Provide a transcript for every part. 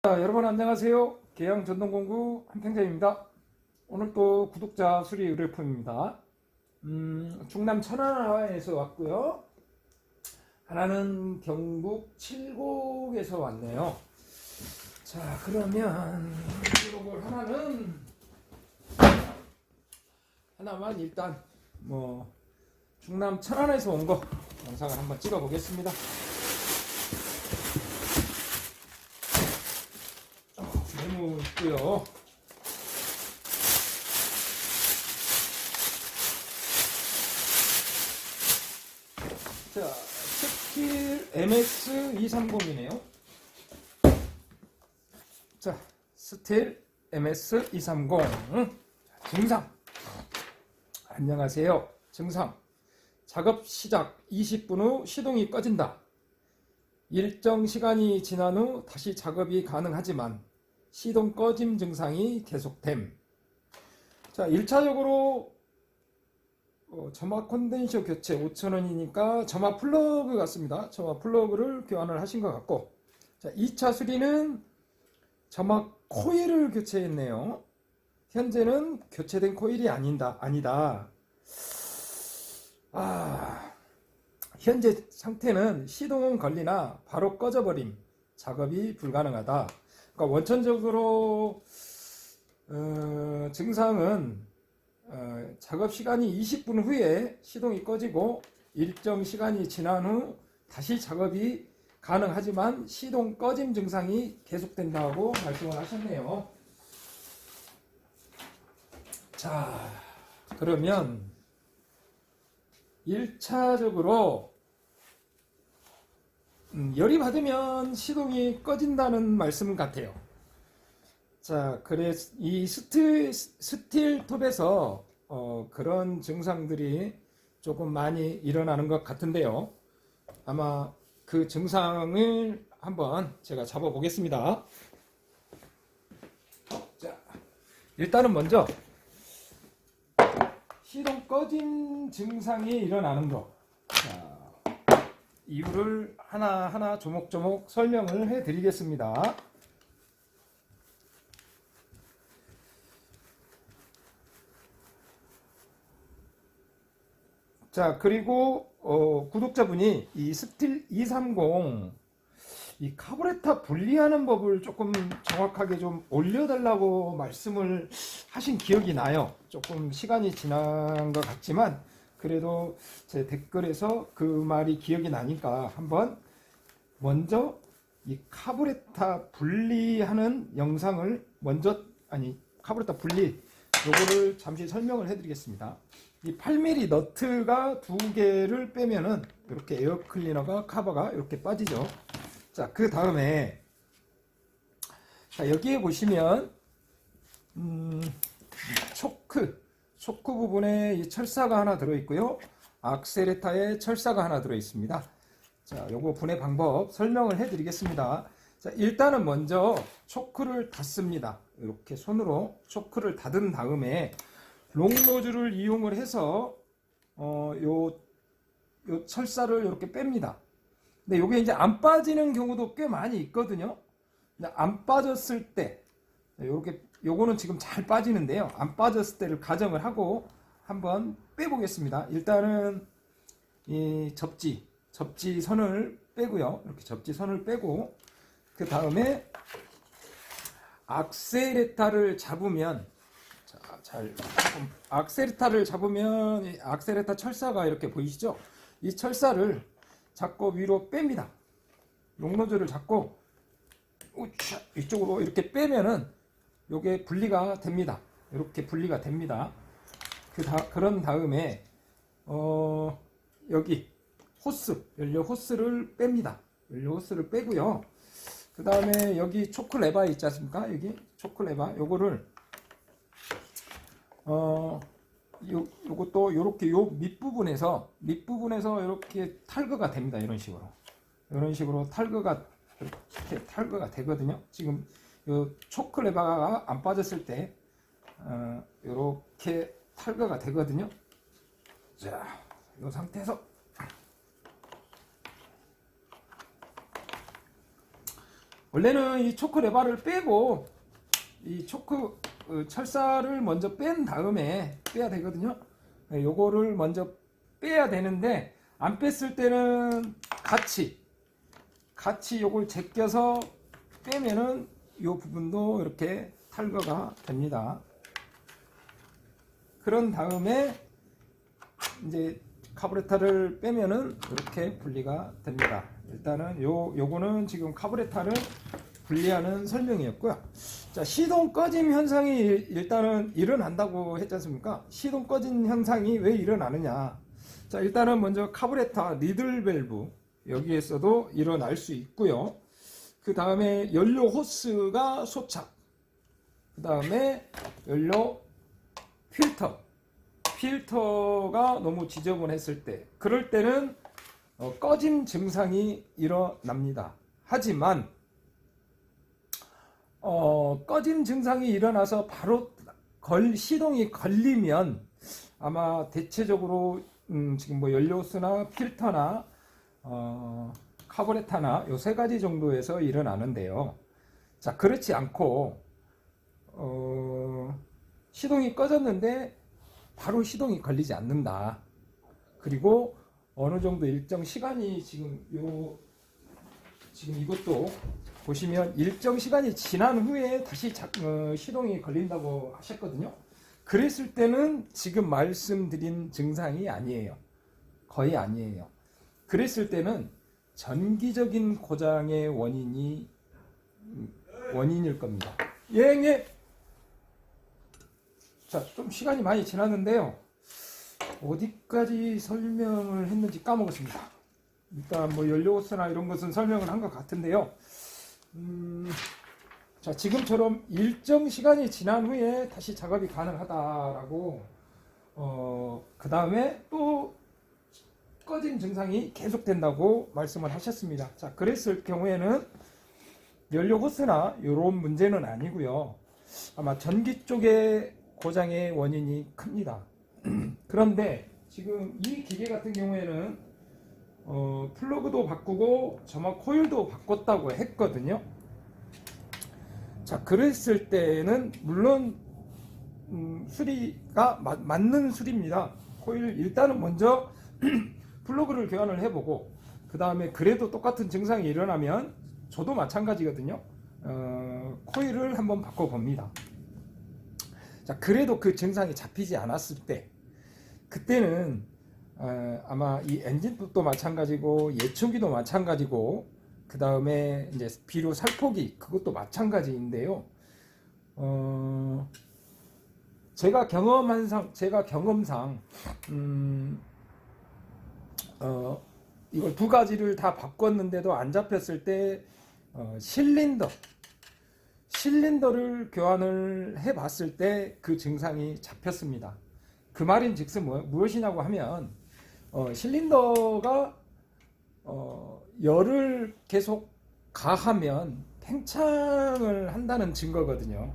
자, 여러분 안녕하세요. 계양 전동공구 한평장입니다. 오늘 또 구독자 수리 의뢰품입니다. 충남 천안에서 왔고요. 하나는 경북 칠곡에서 왔네요. 자, 그러면 이걸 하나만 일단 충남 천안에서 온 거 영상을 한번 찍어 보겠습니다. 메모 있고요. 자, 스틸 MS230이네요. 자, 스틸 MS230 증상. 안녕하세요. 증상. 작업 시작 20분 후 시동이 꺼진다. 일정 시간이 지난 후 다시 작업이 가능하지만 시동 꺼짐 증상이 계속됨. 자, 1차적으로 점화 콘덴서 교체 5,000원이니까 점화 플러그 같습니다. 점화 플러그를 교환을 하신 것 같고, 자, 2차 수리는 점화 코일을 교체했네요. 현재는 교체된 코일이 아니다. 현재 상태는 시동은 걸리나 바로 꺼져버림, 작업이 불가능하다. 그러니까 원천적으로 증상은 작업 시간이 20분 후에 시동이 꺼지고 일정 시간이 지난 후 다시 작업이 가능하지만 시동 꺼짐 증상이 계속된다고 말씀을 하셨네요. 자, 그러면 1차적으로 열이 받으면 시동이 꺼진다는 말씀 같아요. 자, 그래서 이 스틸톱에서 그런 증상들이 조금 많이 일어나는 것 같은데요. 아마 그 증상을 한번 제가 잡아 보겠습니다. 자, 일단은 먼저 시동 꺼진 증상이 일어나는 거. 자, 이유를 하나하나 조목조목 설명을 해 드리겠습니다. 자, 그리고 구독자분이 이 스틸 230 이 카부레터 분리하는 법을 조금 정확하게 좀 올려달라고 말씀을 하신 기억이 나요. 조금 시간이 지난 것 같지만 그래도 제 댓글에서 그 말이 기억이 나니까 한번 먼저 이 카부레터 분리하는 영상을 카부레터 분리 요거를 잠시 설명을 해드리겠습니다. 이 8mm 너트가 두 개를 빼면은 이렇게 에어 클리너가 카버가 이렇게 빠지죠. 자, 그 다음에 여기에 보시면 초크 부분에 이 철사가 하나 들어있고요. 악셀레타에 철사가 하나 들어있습니다. 자, 요거 분해 방법 설명을 해드리겠습니다. 자, 일단은 먼저 초크를 닫습니다. 이렇게 손으로 초크를 닫은 다음에 롱노즐을 이용을 해서 요 철사를 이렇게 뺍니다. 근데 요게 이제 안 빠지는 경우도 꽤 많이 있거든요. 안 빠졌을 때 요거는 지금 잘 빠지는데요. 안 빠졌을 때를 가정을 하고 한번 빼보겠습니다. 일단은 이 접지 선을 빼고요. 이렇게 접지 선을 빼고 그 다음에 악셀레타를 잡으면 악셀레타를 잡으면 이 악셀레타 철사가 이렇게 보이시죠? 이 철사를 잡고 위로 뺍니다. 롱노즐을 잡고 이쪽으로 이렇게 빼면은 요게 분리가 됩니다. 이렇게 분리가 됩니다. 그런 다음에 여기 연료 호스를 뺍니다. 연료 호스를 빼고요. 그 다음에 여기 초크 레바 있지 않습니까? 여기 초크 레바 요거를 요것도 요렇게 요 밑부분에서 이렇게 탈거가 됩니다. 이런 식으로 탈거가 이렇게 탈거가 되거든요. 지금 요 초크 레바가 안 빠졌을 때 이렇게 탈거가 되거든요. 자, 이 상태에서 원래는 이 초크 레바를 빼고 이 초크 철사를 먼저 뺀 다음에 빼야 되거든요. 요거를 먼저 빼야 되는데 안 뺐을 때는 같이 요걸 제껴서 빼면은 요 부분도 이렇게 탈거가 됩니다. 그런 다음에 이제 카부레타를 빼면은 이렇게 분리가 됩니다. 일단은 요거는 지금 카부레타를 분리하는 설명이었고요. 자, 시동 꺼짐 현상이 일단은 일어난다고 했지 않습니까? 시동 꺼짐 현상이 왜 일어나느냐? 자, 일단은 먼저 카부레타 니들 밸브 여기에서도 일어날 수 있고요. 그 다음에 연료 호스가 소착, 그 다음에 연료 필터가 너무 지저분했을 때, 그럴 때는 꺼짐 증상이 일어납니다. 하지만 꺼짐 증상이 일어나서 바로 시동이 걸리면 아마 대체적으로 지금 뭐 연료수나 필터나 카부레타나 요 세 가지 정도에서 일어나는데요. 자, 그렇지 않고 시동이 꺼졌는데 바로 시동이 걸리지 않는다. 그리고 어느 정도 일정 시간이 지금 이것도 보시면 일정 시간이 지난 후에 다시 시동이 걸린다고 하셨거든요. 그랬을 때는 지금 말씀드린 증상이 아니에요. 거의 아니에요. 그랬을 때는 전기적인 고장의 원인일 겁니다. 예. 자, 좀 시간이 많이 지났는데요. 어디까지 설명을 했는지 까먹었습니다. 일단 뭐 연료호스나 이런 것은 설명을 한 것 같은데요. 자, 지금처럼 일정 시간이 지난 후에 다시 작업이 가능하다라고 그 다음에 또 꺼짐 증상이 계속된다고 말씀을 하셨습니다. 자, 그랬을 경우에는 연료 호스나 이런 문제는 아니고요. 아마 전기 쪽의 고장의 원인이 큽니다. 그런데 지금 이 기계 같은 경우에는 플러그도 바꾸고 점화 코일도 바꿨다고 했거든요. 자, 그랬을 때는 물론 수리가 맞는 수리입니다. 코일 일단은 먼저 플러그를 교환을 해보고, 그 다음에 그래도 똑같은 증상이 일어나면 저도 마찬가지거든요. 코일을 한번 바꿔봅니다. 자, 그래도 그 증상이 잡히지 않았을 때, 그때는 아마 이 엔진법도 마찬가지고 예초기도 마찬가지고, 그 다음에 이제 비료 살포기 그것도 마찬가지인데요. 제가 경험상 이걸 두 가지를 다 바꿨는데도 안 잡혔을 때 실린더를 교환을 해봤을 때 그 증상이 잡혔습니다. 그 말인즉슨 무엇이냐고 하면 실린더가 열을 계속 가하면 팽창을 한다는 증거거든요.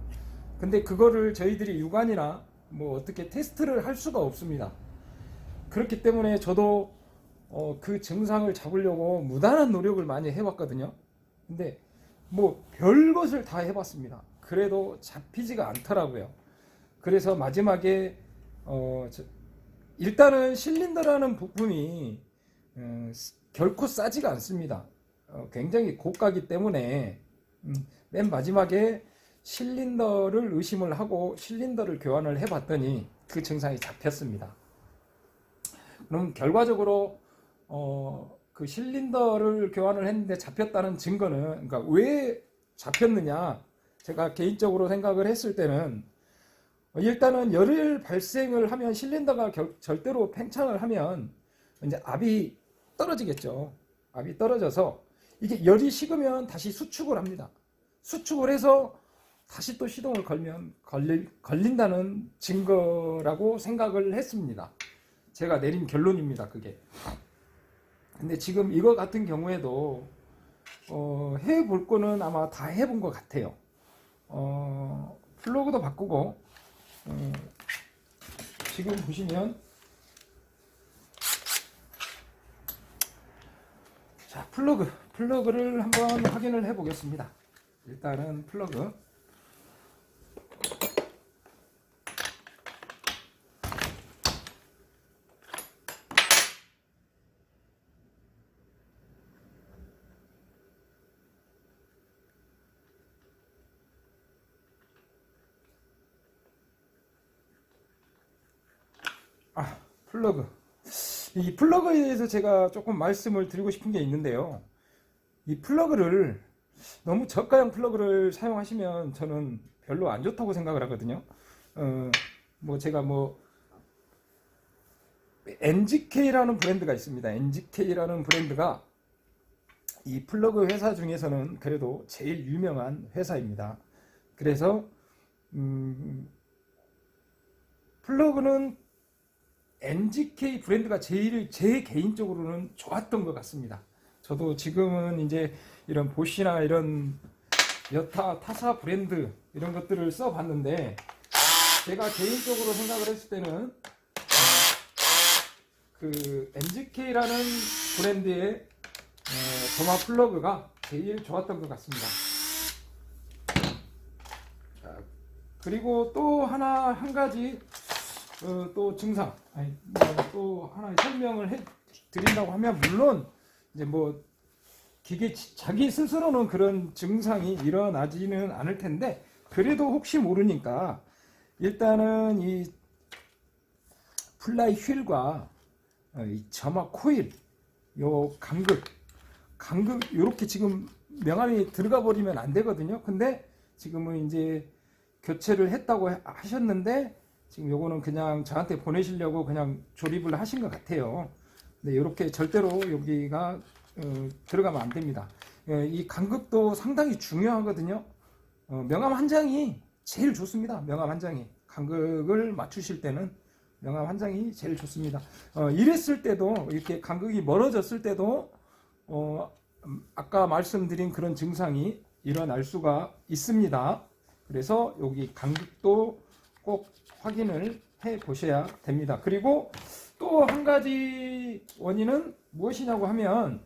근데 그거를 저희들이 육안이나 뭐 어떻게 테스트를 할 수가 없습니다. 그렇기 때문에 저도 그 증상을 잡으려고 무단한 노력을 많이 해왔거든요. 근데 뭐 별것을 다 해봤습니다. 그래도 잡히지가 않더라고요. 그래서 마지막에 일단은 실린더라는 부품이 결코 싸지가 않습니다. 굉장히 고가기 때문에 맨 마지막에 실린더를 의심을 하고 실린더를 교환을 해봤더니 그 증상이 잡혔습니다. 그럼 결과적으로 그 실린더를 교환을 했는데 잡혔다는 증거는, 그러니까 왜 잡혔느냐, 제가 개인적으로 생각을 했을 때는 일단은 열을 발생을 하면 실린더가 절대로 팽창을 하면 이제 압이 떨어지겠죠. 압이 떨어져서 이게 열이 식으면 다시 수축을 합니다. 수축을 해서 다시 또 시동을 걸면 걸린다는 증거라고 생각을 했습니다. 제가 내린 결론입니다, 그게. 근데 지금 이거 같은 경우에도 해볼 거는 아마 다 해본 것 같아요. 플러그도 바꾸고, 지금 보시면, 자, 플러그를 한번 확인을 해 보겠습니다. 일단은 플러그. 플러그. 이 플러그에 대해서 제가 조금 말씀을 드리고 싶은 게 있는데요. 이 플러그를 너무 저가형 플러그를 사용하시면 저는 별로 안 좋다고 생각을 하거든요. 뭐 제가 뭐 NGK라는 브랜드가 있습니다. NGK라는 브랜드가 이 플러그 회사 중에서는 그래도 제일 유명한 회사입니다. 그래서 플러그는 NGK 브랜드가 제 개인적으로는 좋았던 것 같습니다. 저도 지금은 이제 이런 보시나 이런 여타 타사 브랜드 이런 것들을 써봤는데, 제가 개인적으로 생각을 했을 때는 그 NGK라는 브랜드의 점화 플러그가 제일 좋았던 것 같습니다. 자, 그리고 또 한 가지 또 증상, 또 하나 설명을 해 드린다고 하면, 물론 이제 뭐 기계 자기 스스로는 그런 증상이 일어나지는 않을 텐데, 그래도 혹시 모르니까 일단은 이 플라이 휠과 이 점화 코일, 요 간극 요렇게 지금 명암이 들어가 버리면 안 되거든요. 근데 지금은 이제 교체를 했다고 하셨는데, 지금 요거는 그냥 저한테 보내시려고 그냥 조립을 하신 것 같아요. 근데 이렇게 절대로 여기가 들어가면 안 됩니다. 이 간극도 상당히 중요하거든요. 명암 한 장이 제일 좋습니다. 명암 한 장이, 간극을 맞추실 때는 명암 한 장이 제일 좋습니다. 이랬을 때도, 이렇게 간극이 멀어졌을 때도 아까 말씀드린 그런 증상이 일어날 수가 있습니다. 그래서 여기 간극도 꼭 확인을 해 보셔야 됩니다. 그리고 또 한 가지 원인은 무엇이냐고 하면,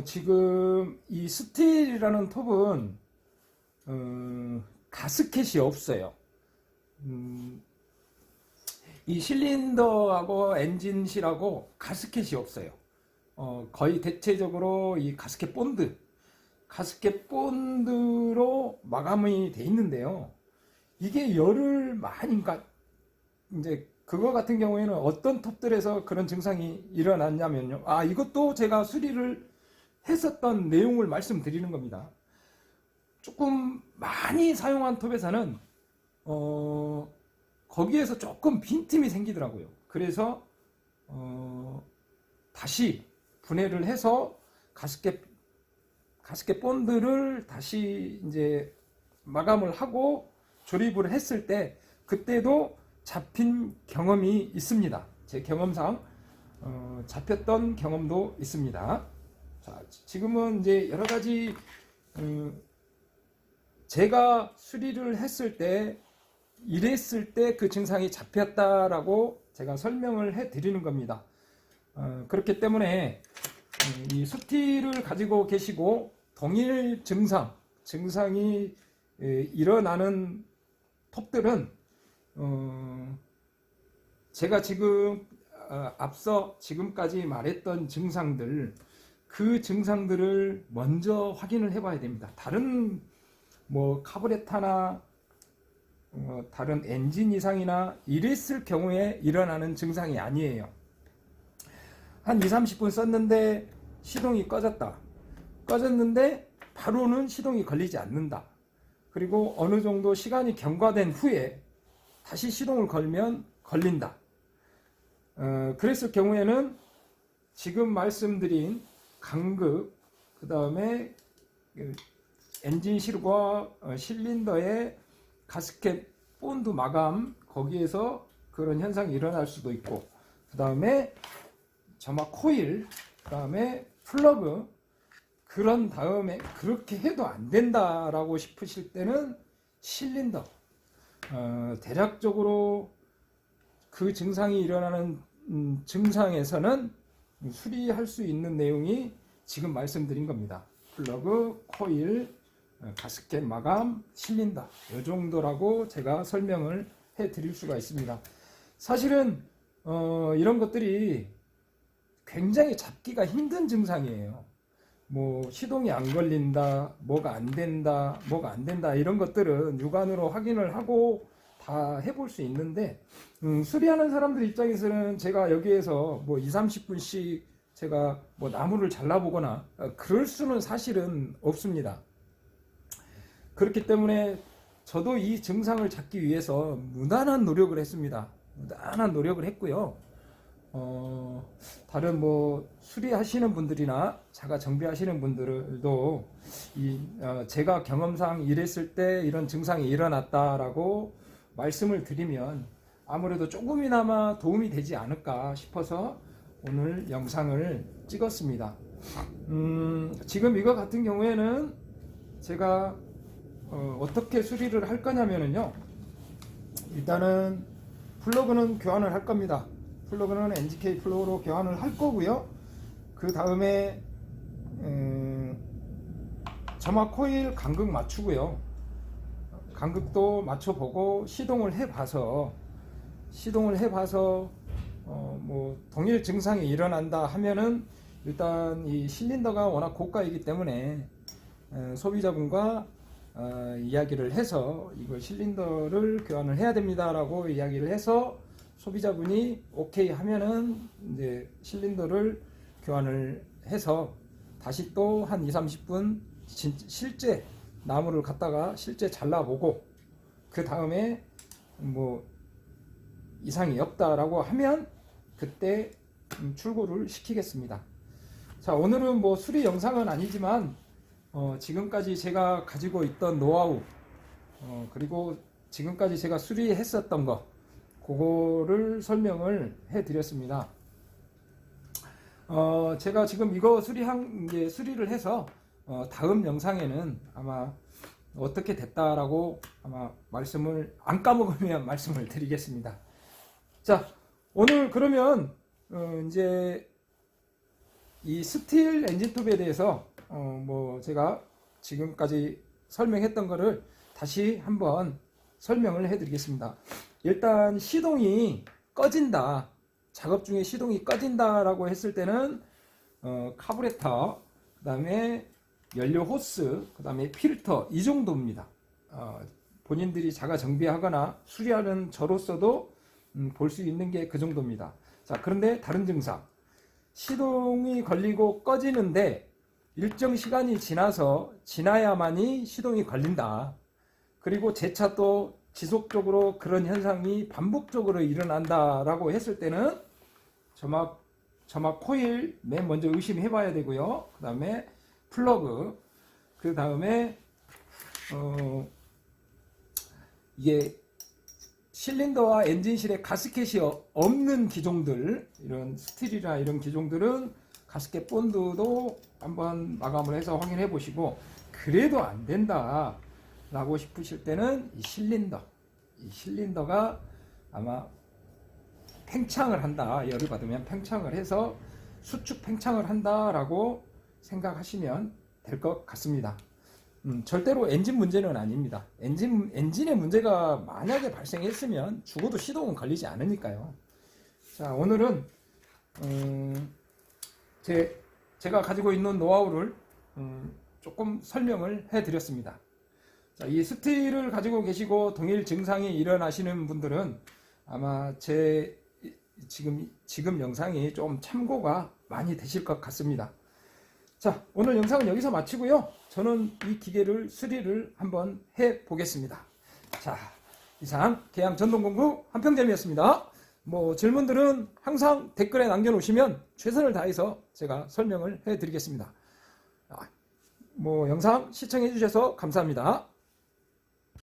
지금 이 스틸이라는 톱은 가스켓이 없어요. 이 실린더하고 엔진실하고 가스켓이 없어요. 거의 대체적으로 이 가스켓 본드로 마감이 돼 있는데요. 이게 열을 많이, 그러니까 이제 그거 같은 경우에는 어떤 톱들에서 그런 증상이 일어났냐면요. 이것도 제가 수리를 했었던 내용을 말씀드리는 겁니다. 조금 많이 사용한 톱에서는 거기에서 조금 빈틈이 생기더라고요. 그래서 다시 분해를 해서 가스켓 본드를 다시 이제 마감을 하고 조립을 했을 때, 그때도 잡힌 경험이 있습니다. 제 경험상 잡혔던 경험도 있습니다. 자, 지금은 이제 여러 가지 제가 수리를 했을 때, 이랬을 때 그 증상이 잡혔다라고 제가 설명을 해 드리는 겁니다. 그렇기 때문에 이 스틸을 가지고 계시고 동일 증상이 일어나는 톱들은 제가 지금 앞서 지금까지 말했던 증상들, 그 증상들을 먼저 확인을 해 봐야 됩니다. 다른 뭐 카브레타나 다른 엔진 이상이나 이랬을 경우에 일어나는 증상이 아니에요. 한 2-30분 썼는데 시동이 꺼졌는데 바로는 시동이 걸리지 않는다. 그리고 어느 정도 시간이 경과된 후에 다시 시동을 걸면 걸린다. 그랬을 경우에는 지금 말씀드린 간극, 그 다음에 엔진실과 실린더의 가스켓 본드 마감, 거기에서 그런 현상이 일어날 수도 있고, 그 다음에 점화 코일, 그 다음에 플러그, 그런 다음에 그렇게 해도 안 된다라고 싶으실 때는 실린더, 대략적으로 그 증상이 일어나는 증상에서는 수리할 수 있는 내용이 지금 말씀드린 겁니다. 플러그, 코일, 가스켓 마감, 실린더 이 정도라고 제가 설명을 해 드릴 수가 있습니다. 사실은 이런 것들이 굉장히 잡기가 힘든 증상이에요. 뭐 시동이 안 걸린다, 뭐가 안 된다, 뭐가 안 된다, 이런 것들은 육안으로 확인을 하고 다 해볼 수 있는데, 수리하는 사람들 입장에서는 제가 여기에서 뭐 2, 30분씩 제가 뭐 나무를 잘라보거나 그럴 수는 사실은 없습니다. 그렇기 때문에 저도 이 증상을 잡기 위해서 무단한 노력을 했습니다. 무단한 노력을 했고요. 다른 뭐 수리하시는 분들이나 자가 정비하시는 분들도 제가 경험상 이랬을 때 이런 증상이 일어났다라고 말씀을 드리면 아무래도 조금이나마 도움이 되지 않을까 싶어서 오늘 영상을 찍었습니다. 지금 이거 같은 경우에는 제가 어떻게 수리를 할 거냐면요, 일단은 플러그는 교환을 할 겁니다. 플러그는 NGK 플러그로 교환을 할 거고요. 그 다음에 점화 코일 간극 맞추고요. 간극도 맞춰보고 시동을 해봐서 뭐 동일 증상이 일어난다 하면은 일단 이 실린더가 워낙 고가이기 때문에 소비자분과 이야기를 해서 이걸 실린더를 교환을 해야 됩니다라고 이야기를 해서 소비자분이 오케이 하면은 이제 실린더를 교환을 해서 다시 또 한 2, 30분 실제 나무를 갖다가 실제 잘라보고 그 다음에 뭐 이상이 없다라고 하면 그때 출고를 시키겠습니다. 자, 오늘은 뭐 수리 영상은 아니지만 지금까지 제가 가지고 있던 노하우, 그리고 지금까지 제가 수리했었던 거, 그거를 설명을 해 드렸습니다. 제가 지금 이거 수리를 해서 다음 영상에는 아마 어떻게 됐다라고 아마 말씀을 안 까먹으면 말씀을 드리겠습니다. 자, 오늘 그러면 이제 이 스틸 엔진톱에 대해서 뭐 제가 지금까지 설명했던 거를 다시 한번 설명을 해 드리겠습니다. 일단 시동이 꺼진다, 작업 중에 시동이 꺼진다라고 했을 때는 카부레터, 그 다음에 연료 호스, 그 다음에 필터, 이 정도입니다. 본인들이 자가 정비하거나 수리하는 저로서도 볼 수 있는 게 그 정도입니다. 자, 그런데 다른 증상, 시동이 걸리고 꺼지는데 일정 시간이 지나야만이 시동이 걸린다. 그리고 재차 또 지속적으로 그런 현상이 반복적으로 일어난다라고 했을 때는 점화 코일 맨 먼저 의심해 봐야 되고요. 그 다음에 플러그, 그 다음에 이게 실린더와 엔진실에 가스켓이 없는 기종들, 이런 스틸이나 이런 기종들은 가스켓 본드도 한번 마감을 해서 확인해 보시고, 그래도 안 된다 라고 싶으실 때는 이 실린더가 아마 팽창을 한다, 열을 받으면 팽창을 해서 수축 팽창을 한다 라고 생각하시면 될 것 같습니다. 절대로 엔진 문제는 아닙니다. 엔진의 문제가 만약에 발생했으면 죽어도 시동은 걸리지 않으니까요. 자, 오늘은 제가 가지고 있는 노하우를 조금 설명을 해 드렸습니다. 자, 이 스틸을 가지고 계시고 동일 증상이 일어나시는 분들은 아마 제 지금 영상이 좀 참고가 많이 되실 것 같습니다. 자, 오늘 영상은 여기서 마치고요. 저는 이 기계를 수리를 한번 해 보겠습니다. 자, 이상 계양 전동공구 한평점이었습니다. 뭐 질문들은 항상 댓글에 남겨놓으시면 최선을 다해서 제가 설명을 해 드리겠습니다. 뭐 영상 시청해 주셔서 감사합니다.